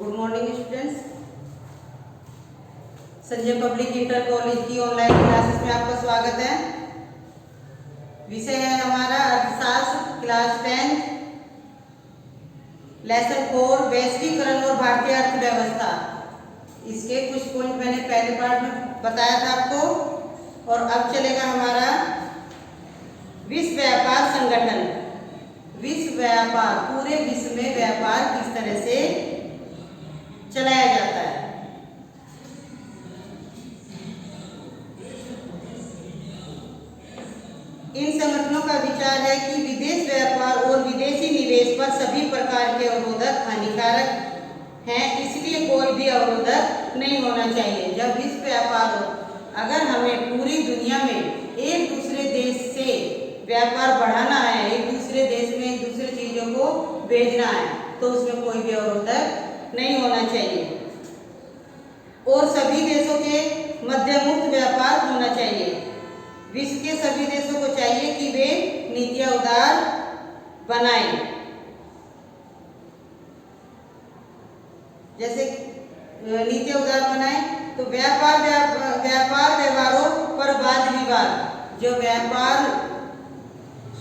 Good morning students. Sanjay public inter college की online classes में आपका स्वागत है। विषय है हमारा अर्थशास्त्र क्लास 10 लेसन 4 वैश्वीकरण और भारतीय अर्थव्यवस्था। इसके कुछ पॉइंट मैंने पहले पार्ट में बताया था आपको। और अब चलेगा हमारा विश्व व्यापार संगठन। विश्व व्यापार, पूरे विश्व में व्यापार किस तरह से चलाया जाता है। इन संगठनों का विचार है कि विदेश व्यापार और विदेशी निवेश पर सभी प्रकार के अवरोधक हानिकारक हैं, इसलिए कोई भी अवरोधक नहीं होना चाहिए। जब विश्व व्यापार हो, अगर हमें पूरी दुनिया में एक दूसरे देश से व्यापार बढ़ाना है, एक दूसरे देश में एक दूसरे चीजों को भेजना है, तो उसमें कोई भी अवरोधक नहीं होना चाहिए। और सभी देशों के मध्य मुक्त व्यापार होना चाहिए। विश्व के सभी देशों को चाहिए कि वे नीतियां उदार बनाएं। जैसे नीतियां उदार बनाएं तो व्यापार व्यवहारों पर वाद विवाद, जो व्यापार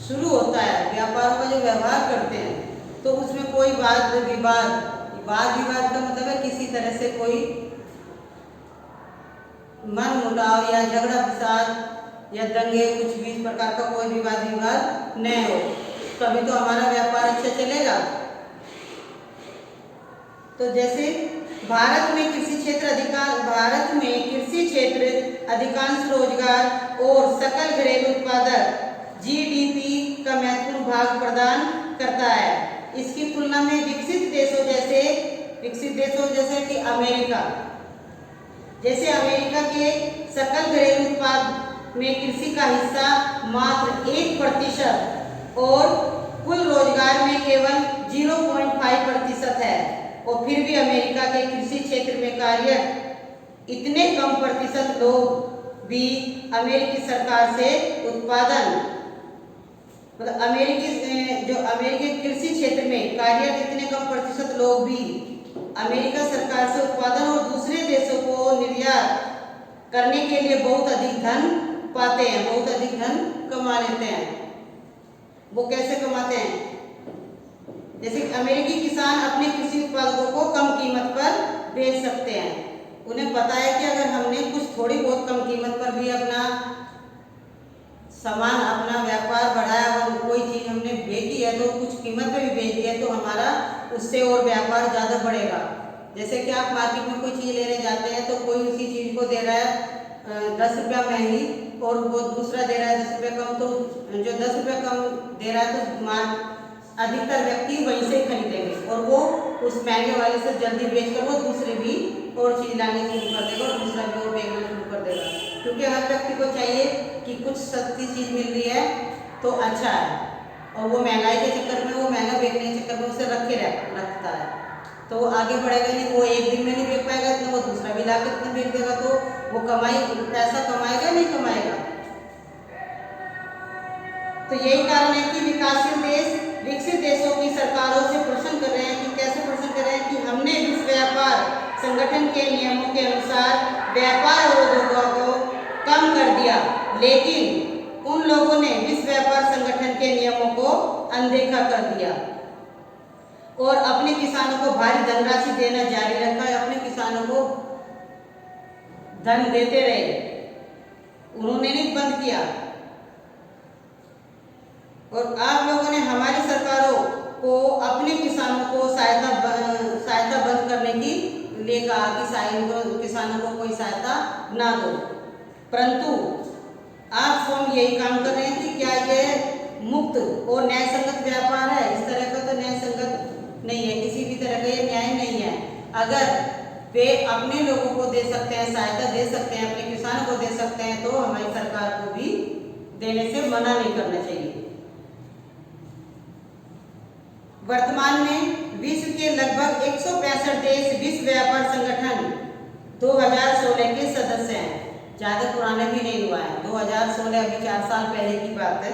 शुरू होता है, व्यापारों का जो व्यवहार करते हैं, तो उसमें कोई वाद विवाद का मतलब है किसी तरह से कोई मन मुटाव या झगड़ा फसाद या दंगे, कुछ भी इस प्रकार का कोई भी वाद विवाद न हो, तभी तो हमारा व्यापार अच्छा चलेगा। तो जैसे भारत में कृषि क्षेत्र अधिकांश रोजगार और सकल घरेलू उत्पादक जीडीपी का महत्वपूर्ण भाग प्रदान करता है। इसकी तुलना में विकसित देशों जैसे कि अमेरिका के सकल घरेलू उत्पाद में कृषि का हिस्सा मात्र 1% और कुल रोजगार में केवल 0.5% है। और फिर भी अमेरिका के कृषि क्षेत्र में कार्यरत इतने कम प्रतिशत लोग भी अमेरिकी सरकार से उत्पादन, मतलब अमेरिकी कृषि क्षेत्र में कार्यरत इतने कम प्रतिशत लोग भी अमेरिका सरकार से उत्पादन और दूसरे देशों को निर्यात करने के लिए बहुत अधिक धन पाते हैं, बहुत अधिक धन कमा लेते हैं। वो कैसे कमाते हैं? जैसे अमेरिकी किसान अपने कृषि उत्पादों को कम कीमत पर बेच सकते हैं। उन्हें पता है कि अगर हमने कुछ थोड़ी बहुत कम कीमत पर भी अपना सामान, अपना व्यापार बढ़ाया और कोई चीज हमने बेची है, तो कुछ कीमत पे भी बेच दिया, तो हमारा उससे और व्यापार ज़्यादा बढ़ेगा। जैसे कि आप मार्केट में कोई चीज़ लेने जाते हैं, तो कोई उसी चीज़ को दे रहा है 10 रुपया महंगी और वो दूसरा दे रहा है 10 रुपया कम, तो जो 10 रुपया कम दे रहा है तो अधिकतर व्यक्ति वहीं से खरीदेंगे और वो उस महंगे वाले से जल्दी बेचकर वो दूसरे भी और चीज़ लाने शुरू कर देगा और दूसरा भी और बेचना शुरू कर देगा। क्योंकि हर व्यक्ति को चाहिए कि कुछ सस्ती चीज़ मिल रही है तो अच्छा है, और वो महंगाई के चक्कर में, वो महंगा बेचने के चक्कर में उसे रखता है, तो वो आगे बढ़ेगा नहीं। वो एक दिन में नहीं बेच पाएगा, तो वो दूसरा भी ला के बेच देगा, तो वो पैसा कमाएगा नहीं कमाएगा। तो यही कारण है कि विकासशील देश विकसित देशों की सरकारों से प्रश्न कर रहे हैं कि कैसे प्रश्न कर रहे हैं कि हमने विश्व व्यापार संगठन के नियमों के अनुसार व्यापार अवरोधों को कम कर दिया, लेकिन उन लोगों ने विश्व व्यापार संगठन के नियमों को अनदेखा कर दिया और अपने किसानों को भारी धनराशि देना जारी रखा। अपने किसानों को धन देते रहे, उन्होंने नहीं बंद किया। और आप लोगों ने, हमारी सरकारों को अपने किसानों को सहायता बंद करने की लिए कहा कि किसानों को कोई सहायता ना दो, परंतु आप स्वयं यही काम कर रहे हैं कि क्या ये मुक्त और न्याय संगत व्यापार है? इस तरह का तो न्याय संगत नहीं है, किसी भी तरह का ये न्याय नहीं है। अगर वे अपने लोगों को दे सकते हैं, सहायता दे सकते हैं, अपने किसानों को दे सकते हैं, तो हमारी सरकार को भी देने से मना नहीं करना चाहिए। वर्तमान में विश्व के लगभग 165 देश विश्व व्यापार संगठन 2016 के सदस्य हैं। ज़्यादा पुराना भी नहीं हुआ है, 2016 अभी 4 साल पहले की बात है।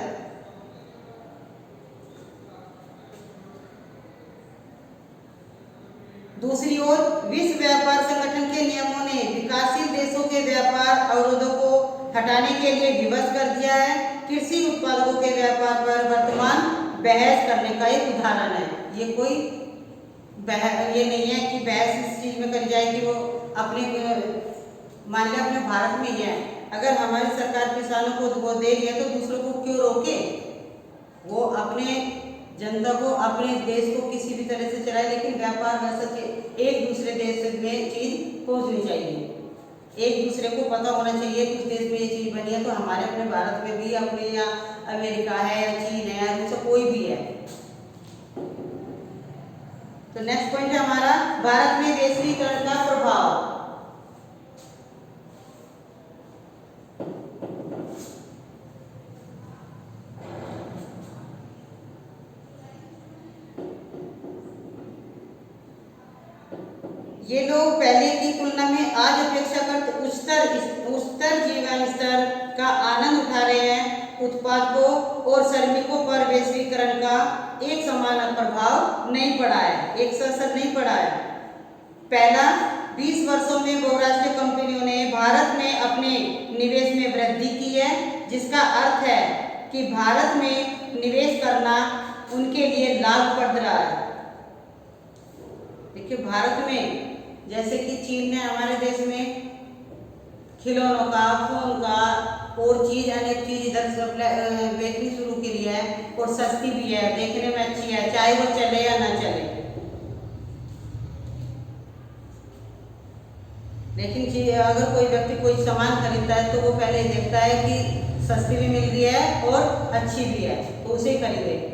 दूसरी ओर विश्व व्यापार संगठन के नियमों ने विकासशील देशों के व्यापार अवरोधों को हटाने के लिए विवश कर दिया है। कृषि उत्पादों के व्यापार पर वर्तमान बहस करने का एक उदाहरण है। ये कोई ये नहीं है कि बहस इस चीज में करी जाए कि वो अपने मान लिया अपने भारत में ही है, अगर हमारी सरकार किसानों को वो दे रही है तो दूसरों को क्यों रोके? वो अपने जनता को अपने देश को किसी भी तरह से चलाए, लेकिन व्यापार वैसे एक दूसरे देश में चीज पहुंचनी चाहिए, एक दूसरे को पता होना चाहिए कि उस देश में ये चीज बनी है तो हमारे अपने भारत में भी, अपने या अमेरिका है या चीन है या रूस कोई भी है। तो नेक्स्ट पॉइंट है हमारा भारत में वैश्वीकरण का प्रभाव। ये लोग पहले की तुलना में आज अपेक्षाकृत उच्चतर जीवन स्तर का आनंद उठा रहे हैं। उत्पादकों और श्रमिकों पर वैश्वीकरण का एक समान प्रभाव नहीं पड़ा है, एक सा असर नहीं पड़ा है। पहला 20 वर्षों में बहुराष्ट्रीय कंपनियों ने भारत में अपने निवेश में वृद्धि की है, जिसका अर्थ है कि भारत में निवेश करना उनके लिए लाभप्रद रहा है। देखिए भारत में जैसे कि चीन ने हमारे देश में खिलौनों का, फोन का और चीज अनेक चीज इधर से बेचनी शुरू की है और सस्ती भी है, देखने में अच्छी है, चाहे वो चले या ना चले। लेकिन अगर कोई व्यक्ति कोई सामान खरीदता है तो वो पहले देखता है कि सस्ती भी मिल रही है और अच्छी भी है तो उसे ही खरीदे।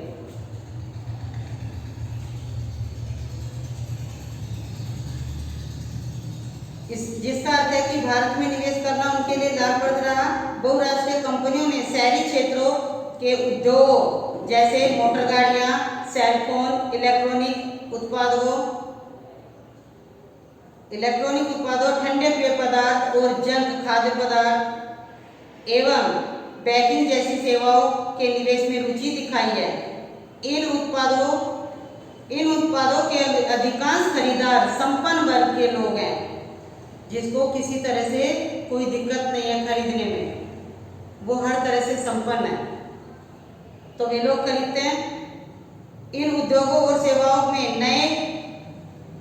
जिसका अर्थ है कि भारत में निवेश करना उनके लिए लाभप्रद रहा। बहुराष्ट्रीय कंपनियों ने शहरी क्षेत्रों के उद्योग जैसे मोटर गाड़ियां, सेलफोन, इलेक्ट्रॉनिक उत्पादों, ठंडे पेय पदार्थ और जंक खाद्य पदार्थ एवं बैंकिंग जैसी सेवाओं के निवेश में रुचि दिखाई है। इन उत्पादों के अधिकांश खरीदार संपन्न वर्ग के लोग हैं, जिसको किसी तरह से कोई दिक्कत नहीं है खरीदने में, वो हर तरह से संपन्न है तो वे लोग खरीदते हैं। इन उद्योगों और सेवाओं में नए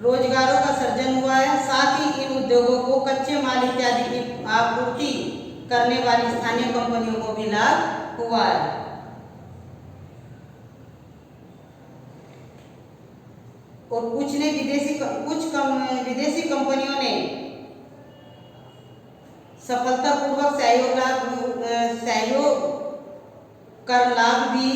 रोजगारों का सृजन हुआ है, साथ ही इन उद्योगों को कच्चे माल इत्यादि की आपूर्ति करने वाली स्थानीय कंपनियों को भी लाभ हुआ है। और कुछ विदेशी कंपनियों ने सफलतापूर्वक सहयोग कर लाभ भी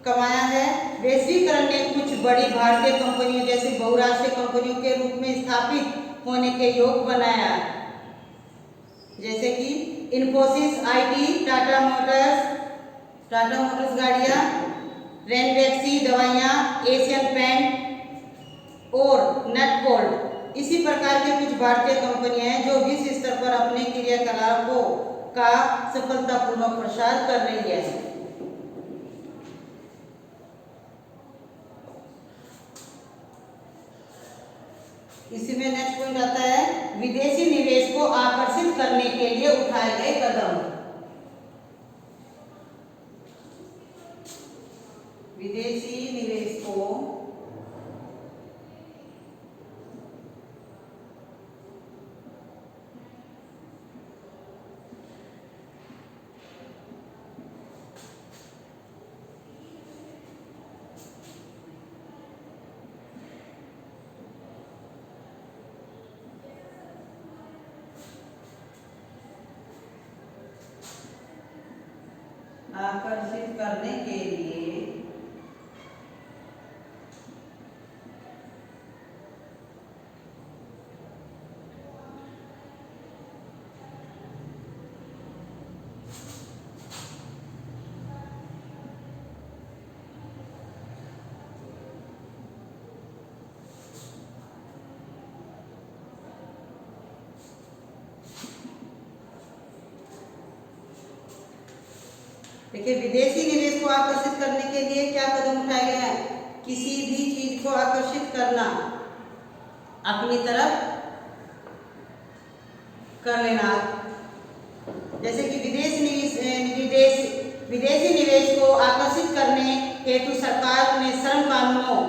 कमाया है। वैश्वीकरण ने कुछ बड़ी भारतीय कंपनियों जैसे बहुराष्ट्रीय कंपनियों के रूप में स्थापित होने के योग बनाया, जैसे कि इन्फोसिस आईटी, टाटा मोटर्स गाड़ियां, रेनवेक्सी दवाइयां, एशियन पेंट और नटकोल्ड। इसी प्रकार के कुछ भारतीय कंपनियां हैं जो विश्व स्तर पर अपने क्रियाकलापों का सफलतापूर्वक प्रसार कर रही है। इसी में नेक्स्ट पॉइंट आता है विदेशी निवेश को आकर्षित करने के लिए उठाए गए कदम। विदेशी निवेश को आकर्षित करने के लिए देखिए विदेशी निवेश को आकर्षित करने के लिए क्या कदम उठाए गए हैं? किसी भी चीज को आकर्षित करना, अपनी तरफ कर लेना। जैसे कि विदेशी निवेश को आकर्षित करने हेतु सरकार ने श्रम कानूनों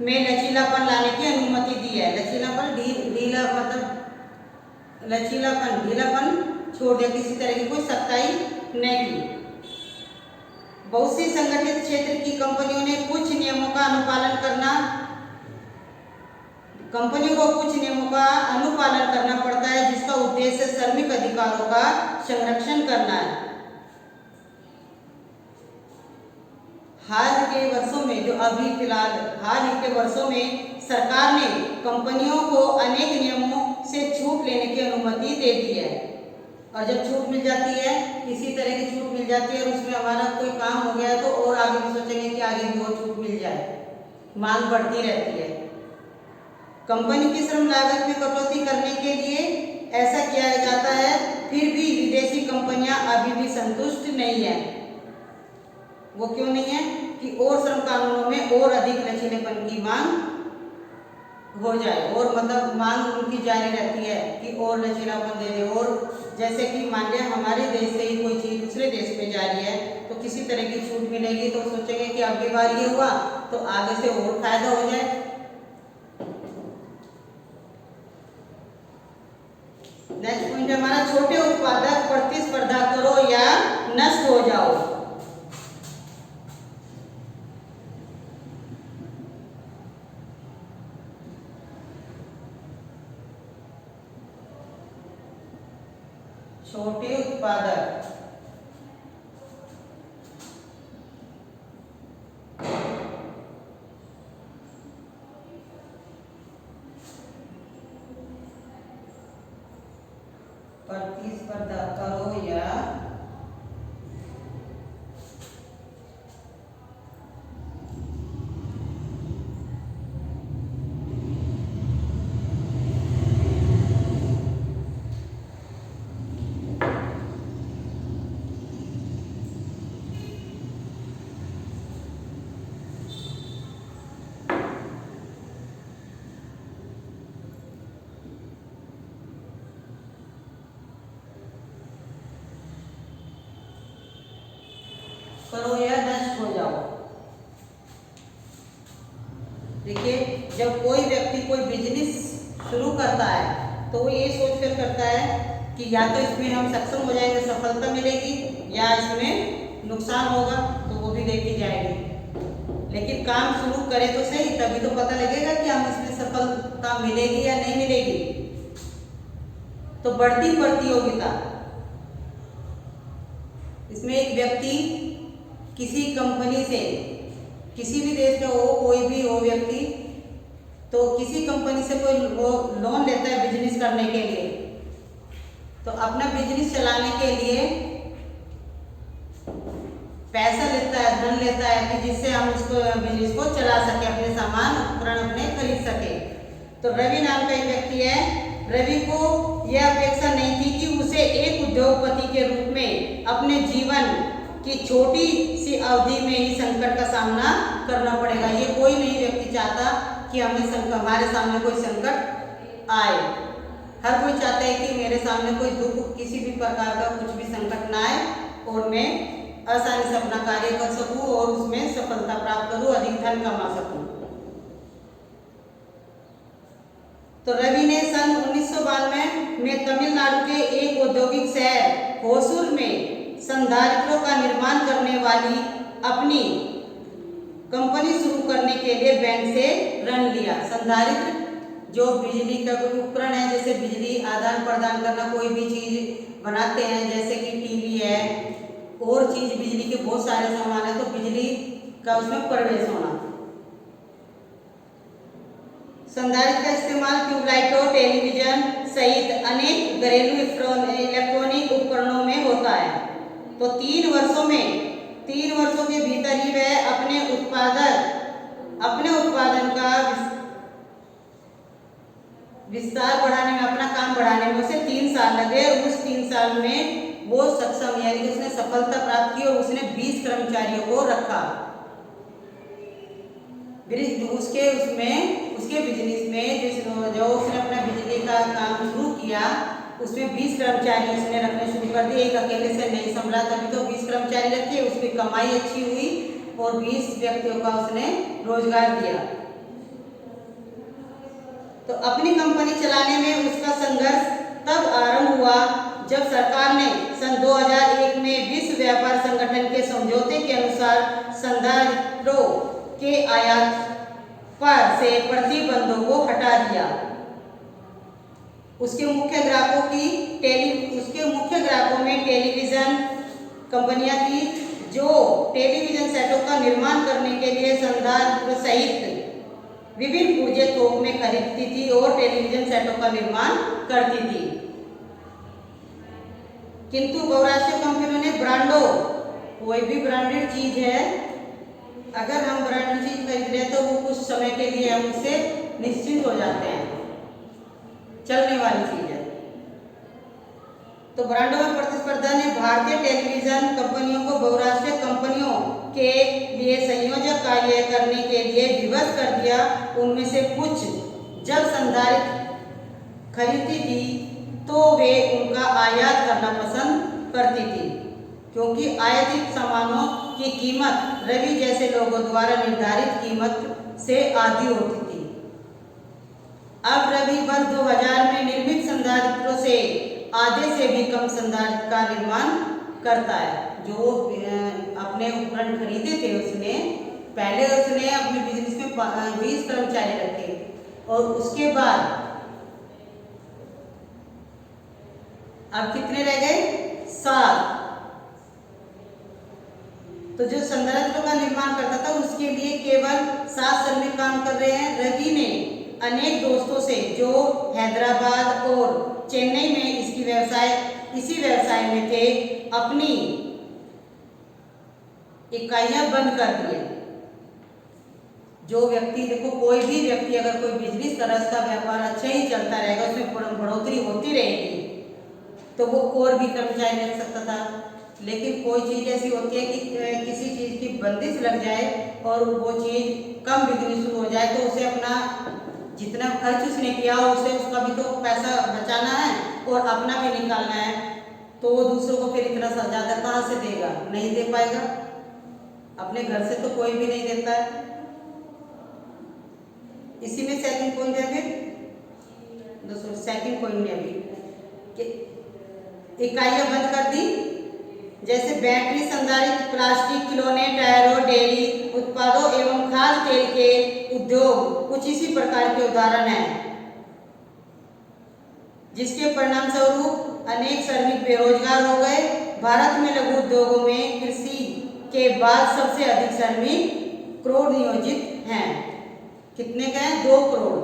में लचीलापन लाने की अनुमति दी है। ढीलापन छोड़ दिया, किसी तरह की कोई सख्ताई नहीं की। बहुत सी संगठित क्षेत्र की कंपनियों ने कुछ नियमों का अनुपालन करना पड़ता है, जिसका उद्देश्य श्रमिक अधिकारों का संरक्षण करना है। हाल ही के वर्षों में सरकार ने कंपनियों को अनेक नियमों से छूट लेने की अनुमति दे दी है। और जब छूट मिल जाती है, किसी तरह की छूट मिल जाती है और उसमें हमारा कोई काम हो गया तो और आगे भी सोचेंगे कि आगे भी और छूट मिल जाए, मांग बढ़ती रहती है। कंपनी की श्रम लागत में कटौती करने के लिए ऐसा किया जाता है, फिर भी विदेशी कंपनियां अभी भी संतुष्ट नहीं है। वो क्यों नहीं है? कि और श्रम कानूनों में और अधिक लचीलेपन की मांग हो जाए, और मतलब मांग उनकी जारी रहती है कि और लचीलापन दे दे। और जैसे कि मान लिया हमारे देश से ही कोई चीज़ दूसरे देश में जा रही है तो किसी तरह की छूट मिलेगी तो सोचेंगे कि अगली बार ये हुआ तो आगे से और फायदा हो जाए। नेक्स्ट पॉइंट है हमारा, छोटे उत्पादक प्रतिस्पर्धा करो या नष्ट हो जाओ। छोटे उत्पादक प्रतिस्पर्धा करो या नष्ट हो जाओ। देखिए, जब कोई व्यक्ति कोई बिजनेस शुरू करता है तो वो ये सोचकर करता है कि या तो इसमें हम सक्षम हो जाएंगे, सफलता मिलेगी, या इसमें नुकसान होगा तो वो भी देखी जाएगी। लेकिन काम शुरू करें तो सही, तभी तो पता लगेगा कि हम इसमें सफलता मिलेगी या नहीं मिलेगी। तो बढ़ती प्रतियोगिता, इसमें एक व्यक्ति किसी कंपनी से, किसी भी देश का हो, कोई भी हो व्यक्ति, तो किसी कंपनी से कोई वो लोन लेता है बिजनेस करने के लिए, तो अपना बिजनेस चलाने के लिए पैसा लेता है, धन लेता है कि जिससे हम उसको बिजनेस को चला सके, अपने सामान उपकरण अपने खरीद सके। तो रवि नाम का एक व्यक्ति है। रवि को यह अपेक्षा नहीं थी कि उसे एक उद्योगपति के रूप में अपने जीवन कि छोटी सी अवधि में ही संकट का सामना करना पड़ेगा। ये कोई नहीं व्यक्ति चाहता कि हमारे सामने कोई संकट आए। हर कोई चाहता है कि मेरे सामने कोई दुख, किसी भी प्रकार का कुछ भी संकट ना आए और मैं आसानी से अपना कार्य कर सकूं और उसमें सफलता प्राप्त करूं, अधिक धन कमा सकूं। तो रवि ने सन 1992 में तमिलनाडु के एक औद्योगिक शहर होसूर में संधारित्रों का निर्माण करने वाली अपनी कंपनी शुरू करने के लिए बैंक से ऋण लिया। संधारित्र जो बिजली का कोई उपकरण है, जैसे बिजली आदान प्रदान करना, कोई भी चीज बनाते हैं जैसे कि टीवी है, और चीज बिजली के बहुत सारे सामान है, तो बिजली का उसमें प्रवेश होना। संधारित्र का इस्तेमाल ट्यूबलाइटों, टेलीविजन सहित अनेक घरेलू इलेक्ट्रॉनिक उपकरणों में होता है। तो 3 वर्षों के भीतर ही वह अपने उत्पादन का विस्तार बढ़ाने में, अपना काम बढ़ाने में उसे 3 साल लगे। और उस 3 साल में वो सक्षम, यानी उसने सफलता प्राप्त की और उसने 20 कर्मचारियों को रखा। उसके बिजनेस में उसमें 20 कर्मचारी उसने रखने शुरू कर दिए। एक अकेले से नहीं संभला, तभी तो 20 कर्मचारी रखे, उसकी कमाई अच्छी हुई और 20 व्यक्तियों का उसने रोजगार दिया। तो अपनी कंपनी चलाने में उसका संघर्ष तब आरंभ हुआ जब सरकार ने सन 2001 में विश्व व्यापार संगठन के समझौते के अनुसार संधारित्रों के आयात पर से प्रतिबंधों को हटा दिया। उसके मुख्य ग्राहकों में टेलीविजन कंपनियां थी जो टेलीविजन सेटों का निर्माण करने के लिए संधारित्र सहित विभिन्न पुर्जे थोक में खरीदती थी और टेलीविजन सेटों का निर्माण करती थी। किंतु बहुराष्ट्रीय कंपनियों ने ब्रांडों, कोई भी ब्रांडेड चीज है, अगर हम ब्रांडेड चीज खरीद रहे हैं तो वो कुछ समय के लिए हम उससे निश्चिंत हो जाते हैं, चलने वाली चीज है। तो ब्रांडों में प्रतिस्पर्धा ने भारतीय टेलीविजन कंपनियों को बहुराष्ट्रीय कंपनियों के लिए संयोजक कार्य करने के लिए विवश कर दिया। उनमें से कुछ जब संधारित्र खरीदती थी तो वे उनका आयात करना पसंद करती थी, क्योंकि आयातित सामानों की कीमत रवि जैसे लोगों द्वारा निर्धारित कीमत से आधी होती थी। अब रवि वर्ष 2000 में निर्मित संधारित्रों से आधे से भी कम संधारित्र का निर्माण करता है। जो अपने उपकरण खरीदे थे उसने पहले उसने अपने बिजनेस में 20 कर्मचारी रखे और उसके बाद अब कितने रह गए? 7। तो जो संधारित्रों का निर्माण करता था उसके लिए केवल 7 श्रमिक काम कर रहे हैं। रवि ने अनेक दोस्तों से जो हैदराबाद और चेन्नई में इसी व्यवसाय में थे, अपनी इकाइयां बंद कर दी। जो व्यक्ति, देखो कोई भी व्यक्ति अगर कोई बिजनेस कर रहा, उसका व्यापार अच्छा ही चलता रहेगा, उसमें बढ़ोतरी होती रहेगी, तो वो और भी कर्मचारी रख सकता था। लेकिन कोई चीज़ ऐसी होती है कि किसी चीज़ की बंदिश लग जाए और वो चीज़ कम बिक्री शुरू हो जाए, तो उसे अपना जितना खर्च उसने किया उसे उसका भी तो पैसा बचाना है और अपना भी निकालना है। तो वो दूसरों को फिर इतना ज़्यादा कहाँ से देगा? नहीं दे पाएगा। अपने घर से तो कोई भी नहीं देता है। इसी में सेकंड पॉइंट है, फिर दोस्तों सेकंड पॉइंट में अभी इकाइयां बंद कर दी, जैसे बैटरी संधारित्र, प्लास्टिक, खिलौने, टायरों, डेयरी उत्पादों एवं खाद्य तेल के उद्योग कुछ इसी प्रकार के उदाहरण हैं, जिसके परिणाम स्वरूप अनेक श्रमिक बेरोजगार हो गए। भारत में लघु उद्योगों में कृषि के बाद सबसे अधिक श्रमिक करोड़ नियोजित हैं। कितने का है? 2 करोड़।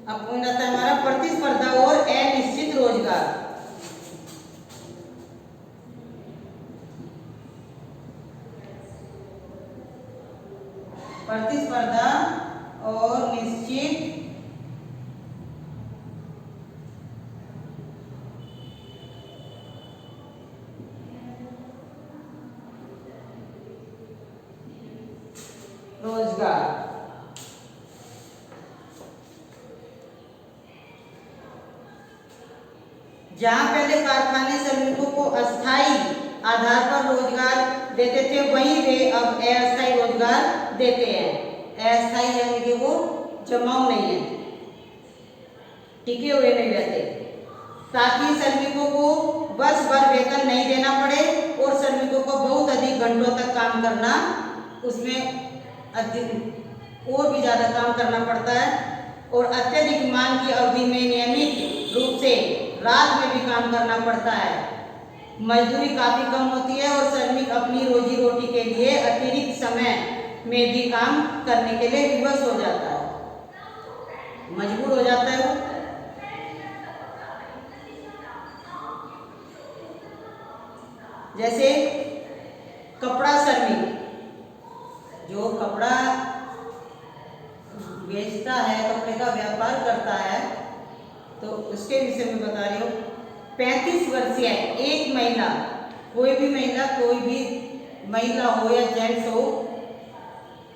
अब पॉइंट आता है हमारा प्रतिस्पर्धा और अनिश्चित रोजगार। प्रतिस्पर्धा और निश्चित रोजगार। जहां पहले कारखाने श्रमिकों को अस्थायी आधार पर रोजगार देते थे, वहीं वे अब अस्थायी रोजगार देते हैं। अस्थायी यानी कि वो जमाऊ नहीं है, टिके हुए नहीं रहते, ताकि श्रमिकों को वर्ष भर वेतन नहीं देना पड़े और श्रमिकों को बहुत अधिक घंटों तक काम करना, उसमें और भी ज़्यादा काम करना पड़ता है और अत्यधिक मांग की अवधि में नियमित रूप से रात में भी काम करना पड़ता है। मजदूरी काफ़ी कम होती है और श्रमिक अपनी रोजी रोटी के लिए अतिरिक्त समय में भी काम करने के लिए विवश हो जाता है, मजबूर हो जाता है वो। जैसे कपड़ा श्रमिक, जो कपड़ा बेचता है, कपड़े का व्यापार करता है, तो उसके विषय में बता रही हूँ। 35 वर्षीय एक महिला, कोई भी महिला हो या जेंट्स हो,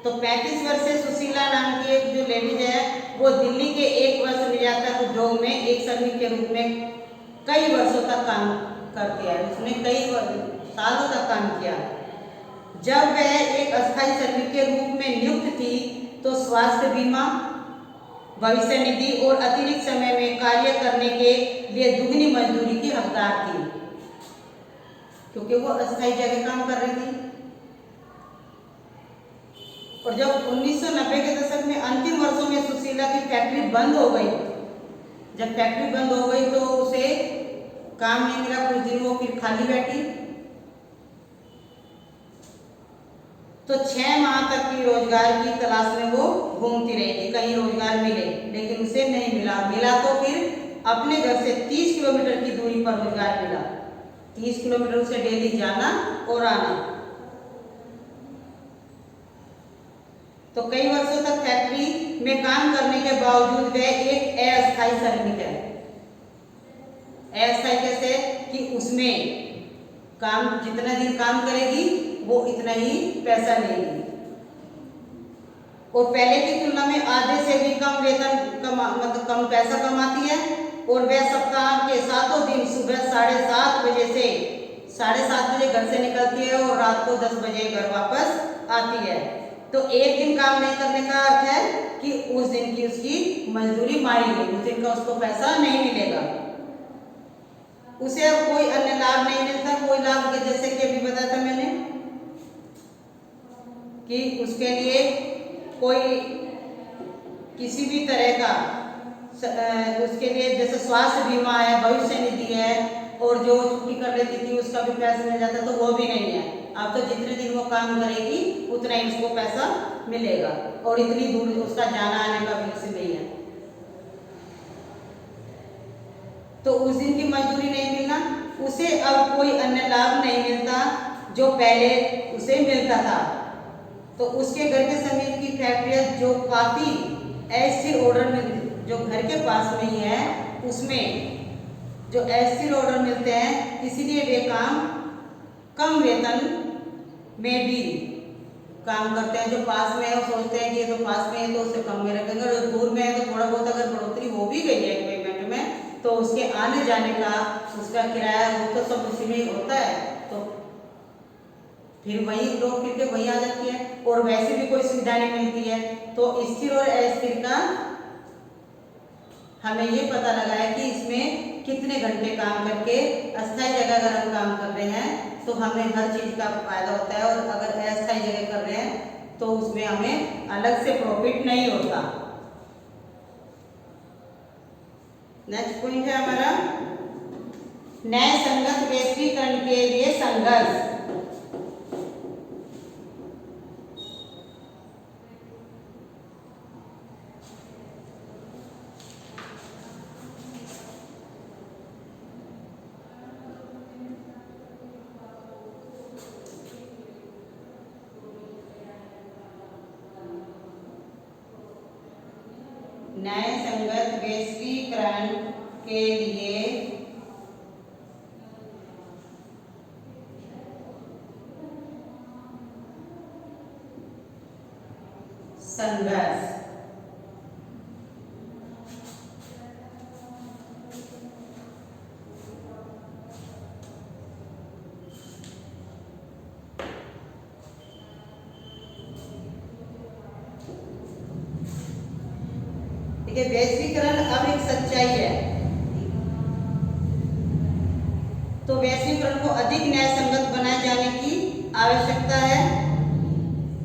तो 35 वर्षीय सुशीला नाम की एक जो लेडीज है, वो दिल्ली के एक वस्त्र निर्यात यात्रा उद्योग में एक श्रमिक के रूप में कई वर्षों तक काम करती है, उसने कई सालों तक काम किया। जब वह एक अस्थायी श्रमिक के रूप में नियुक्त थी तो स्वास्थ्य बीमा, भविष्य निधि और अतिरिक्त समय में कार्य करने के लिए दुगनी मजदूरी की हकदार थी, क्योंकि वो अस्थायी जगह काम कर रही थी। और जब 1990 के दशक में अंतिम वर्षों में सुशीला की फैक्ट्री बंद हो गई, जब फैक्ट्री बंद हो गई तो उसे काम नहीं मिला, कुछ दिन वो फिर खाली बैठी। तो 6 माह तक की रोजगार की तलाश में वो घूमती रही कि कहीं रोजगार मिले, लेकिन उसे नहीं मिला तो फिर अपने घर से 30 किलोमीटर की दूरी पर रोजगार मिला। 30 किलोमीटर उसे डेली जाना और आना। तो कई वर्षों तक फैक्ट्री में काम करने के बावजूद वह एक अस्थायी श्रमिक है। अस्थायी कैसे कि उसमें काम जितना दिन काम करेगी वो इतना ही पैसा लेगी, और पहले की तुलना में आधे से भी कम वेतन मतलब कम पैसा कमाती है। और वह सप्ताह के 7 दिन सुबह 7:30 बजे से 7:30 बजे घर से निकलती है और रात को 10 बजे घर वापस आती है। तो एक दिन काम नहीं करने का अर्थ है कि उस दिन की उसकी मजदूरी मारी गई, उस दिन का उसको पैसा नहीं मिलेगा। उसे अब कोई अन्य लाभ नहीं मिलता, कोई लाभ के जैसे कि अभी बताया था मैंने कि उसके लिए कोई किसी भी तरह का उसके लिए जैसे स्वास्थ्य बीमा है, भविष्य निधि है, और जो छुट्टी कर लेती थी उसका भी पैसा मिल जाता, तो वो भी नहीं है। अब तो जितने दिन वो काम करेगी उतना ही उसको पैसा मिलेगा, और इतनी दूर उसका जाना आने का भी उसे नहीं है। तो उस दिन की मजदूरी नहीं मिलना, उसे अब कोई अन्य लाभ नहीं मिलता जो पहले उसे मिलता था। तो उसके घर के समीप की फैक्ट्रियां जो काफी अस्थिर ऑर्डर में जो घर के पास में ही है, उसमें जो अस्थिर ऑर्डर मिलते हैं, इसीलिए वे काम कम वेतन में भी काम करते हैं। जो पास में है वो सोचते हैं कि ये तो पास में है तो उससे कम में रखेंगे, और दूर में है तो थोड़ा बहुत अगर बढ़ोतरी हो भी गई है पेमेंट में तो उसके आने जाने का उसका किराया वो तो सब उसी में ही होता है, तो फिर वही लोग फिर के वही आ जाती है, और वैसे भी कोई सुविधा नहीं मिलती है। तो स्थिर और अस्थिर का हमें ये पता लगा है कि इसमें कितने घंटे काम करके अस्थायी जगह अगर हम काम कर रहे हैं तो हमें हर चीज का फायदा होता है, और अगर अस्थायी जगह कर रहे हैं तो उसमें हमें अलग से प्रॉफिट नहीं होता। नेक्स्ट पॉइंट है हमारा न्याय संगत वैश्वीकरण के लिए संघर्ष। न्याय संगत वैश्वीकरण के लिए संघर्ष। देखिए, वैश्वीकरण अब एक सच्चाई है, तो वैश्वीकरण को अधिक न्याय संगत बनाए जाने की आवश्यकता है,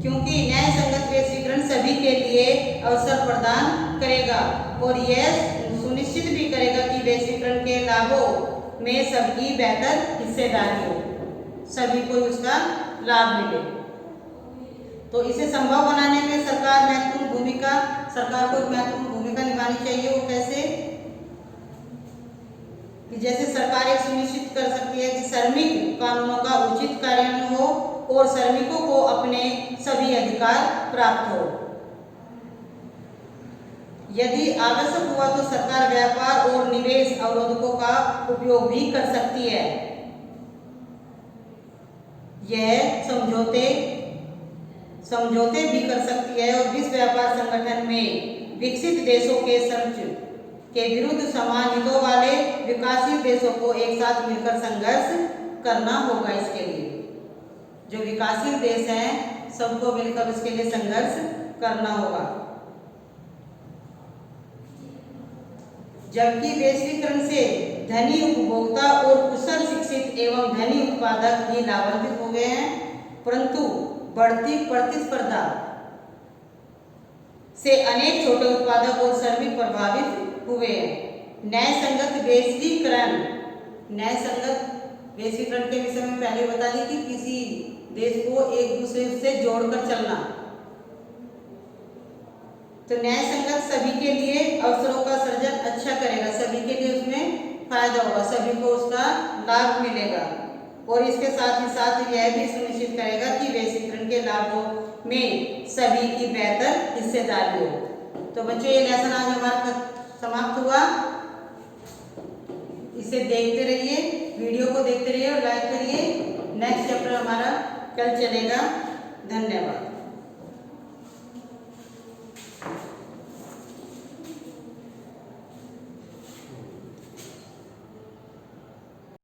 क्योंकि न्याय संगत वैश्वीकरण सभी के लिए अवसर प्रदान करेगा और यह सुनिश्चित भी करेगा कि वैश्वीकरण के लाभों में सबकी बेहतर हिस्सेदारी हो, सभी को उसका लाभ मिले। तो इसे संभव बनाने में सरकार को महत्वपूर्ण भूमिका निभानी चाहिए। वो कैसे कि जैसे सरकार एक सुनिश्चित कर सकती है कि श्रमिक कानूनों का उचित कार्यान्वयन हो और श्रमिकों को अपने सभी अधिकार प्राप्त हो। यदि आवश्यक हुआ तो सरकार व्यापार और निवेश अवरोधकों का उपयोग भी कर सकती है। यह समझौते भी कर सकती है और विश्व व्यापार संगठन में विकसित देशों के के विरुद्ध समान हितों वाले विकासशील देशों को एक साथ मिलकर संघर्ष करना होगा। इसके लिए जो विकासशील देश हैं सबको मिलकर उसके लिए संघर्ष करना होगा। जबकि वैश्वीकरण से धनी उपभोक्ता और कुशल शिक्षित एवं धनी उत्पादक ही लाभान्वित हो गए हैं, परंतु बढ़ती प्रतिस्पर्धा से अनेक छोटे उत्पादक और श्रमिक प्रभावित हुए हैं। न्यायसंगत वैश्वीकरण, न्यायसंगत वैश्वीकरण के विषय में पहले बता दी कि किसी देश को एक दूसरे से जोड़कर चलना। तो न्यायसंगत सभी के लिए अवसरों का सृजन अच्छा करेगा, सभी के लिए उसमें फायदा होगा, सभी को उसका लाभ मिलेगा और इसके साथ ही साथ यह भी सुनिश्चित करेगा कि वैश्वीकरण के लाभों में सभी की बेहतर हिस्सेदारी हो। तो बच्चों ये लेसन आज हमारा समाप्त हुआ। इसे देखते रहिए, वीडियो को देखते रहिए और लाइक करिए। नेक्स्ट चैप्टर हमारा कल चलेगा। धन्यवाद।